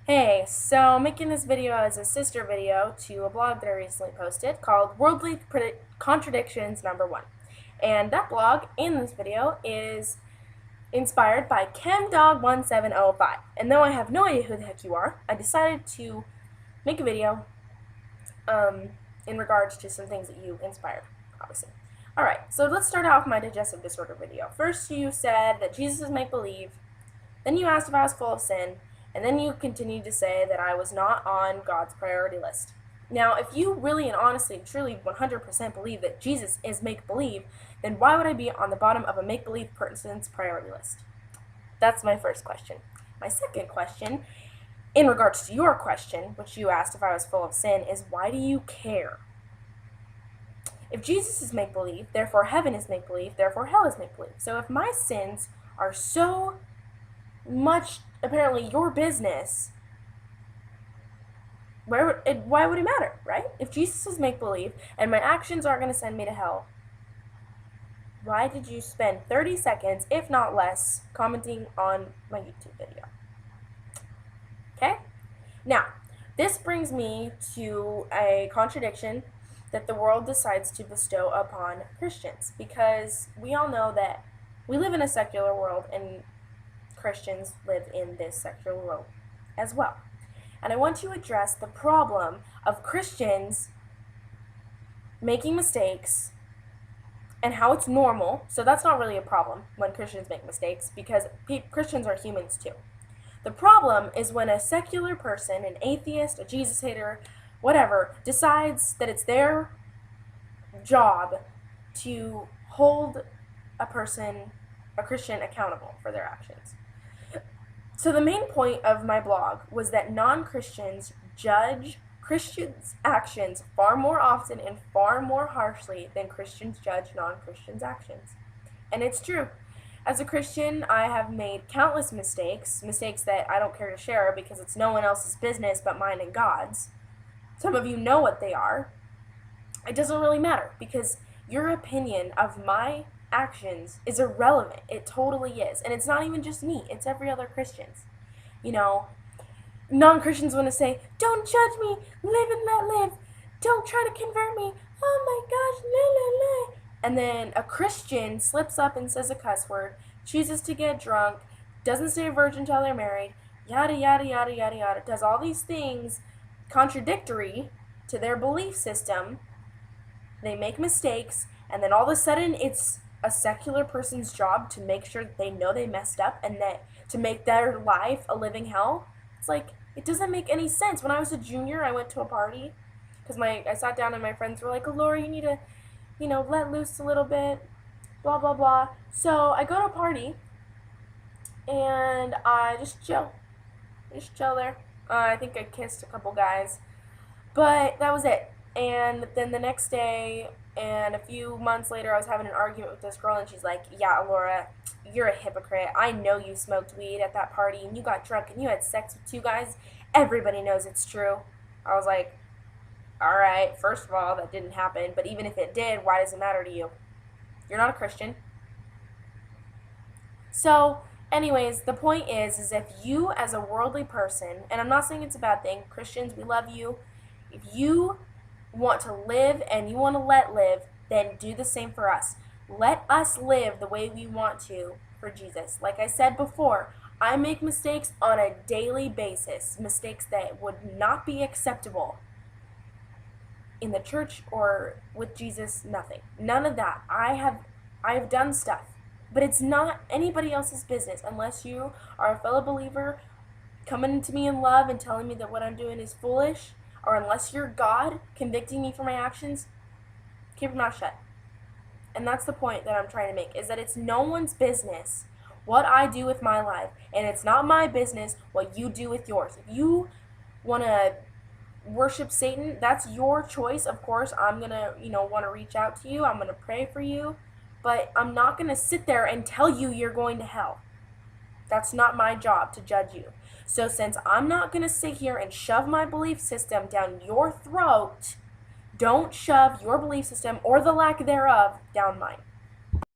Hey, so I'm making this video as a sister video to a blog that I recently posted called Contradictions #1. And that blog in this video is inspired by ChemDog1705. And though I have no idea who the heck you are, I decided to make a video in regards to some things that you inspired, obviously. Alright, so let's start out with my digestive disorder video. First you said that Jesus is make-believe, then you asked if I was full of sin, and then you continued to say that I was not on God's priority list. Now, if you really and honestly, truly, 100% believe that Jesus is make-believe, then why would I be on the bottom of a make-believe person's priority list? That's my first question. My second question, in regards to your question, which you asked if I was full of sin, is why do you care? If Jesus is make-believe, therefore heaven is make-believe, therefore hell is make-believe. So if my sins are so much apparently your business, why would it matter, right? If Jesus is make-believe and my actions aren't going to send me to hell, why did you spend 30 seconds, if not less, commenting on my YouTube video? Okay? Now, this brings me to a contradiction that the world decides to bestow upon Christians, because we all know that we live in a secular world and Christians live in this secular world as well. And I want to address the problem of Christians making mistakes and how it's normal. So that's not really a problem when Christians make mistakes, because Christians are humans too. The problem is when a secular person, an atheist, a Jesus hater, whatever, decides that it's their job to hold a Christian, accountable for their actions. So the main point of my blog was that non-Christians judge Christians' actions far more often and far more harshly than Christians judge non-Christians' actions. And it's true. As a Christian, I have made countless mistakes that I don't care to share because it's no one else's business but mine and God's. Some of you know what they are. It doesn't really matter because your opinion of my actions is irrelevant. It totally is. And it's not even just me, it's every other Christians. You know, non-Christians want to say, don't judge me, live and let live, don't try to convert me, oh my gosh, la la la. And then a Christian slips up and says a cuss word, chooses to get drunk, doesn't stay a virgin until they're married, yada yada yada yada yada, does all these things contradictory to their belief system. They make mistakes, and then all of a sudden it's a secular person's job to make sure that they know they messed up and that to make their life a living hell. It's like, it doesn't make any sense. When I was a junior, I went to a party because I sat down and my friends were like, oh, Laura, you need to, let loose a little bit, blah, blah, blah. So I go to a party and I just chill there. I think I kissed a couple guys, but that was it. And then the next day and a few months later, I was having an argument with this girl, and she's like, yeah, Laura, you're a hypocrite. I know you smoked weed at that party, and you got drunk, and you had sex with 2 guys. Everybody knows it's true. I was like, all right, first of all, that didn't happen, but even if it did, why does it matter to you? You're not a Christian. So, anyways, the point is if you as a worldly person, and I'm not saying it's a bad thing, Christians, we love you. If you want to live and you want to let live, then do the same for us. Let us live the way we want to for Jesus. Like I said before, I make mistakes on a daily basis, mistakes that would not be acceptable in the church or with Jesus, nothing. None of that. I have done stuff, but it's not anybody else's business unless you are a fellow believer coming to me in love and telling me that what I'm doing is foolish, or unless you're God convicting me for my actions. Keep your mouth shut. And that's the point that I'm trying to make, is that it's no one's business what I do with my life, and it's not my business what you do with yours. If you want to worship Satan, that's your choice. Of course, I'm going to, want to reach out to you. I'm going to pray for you, but I'm not going to sit there and tell you you're going to hell. That's not my job to judge you. So since I'm not going to sit here and shove my belief system down your throat, don't shove your belief system, or the lack thereof, down mine.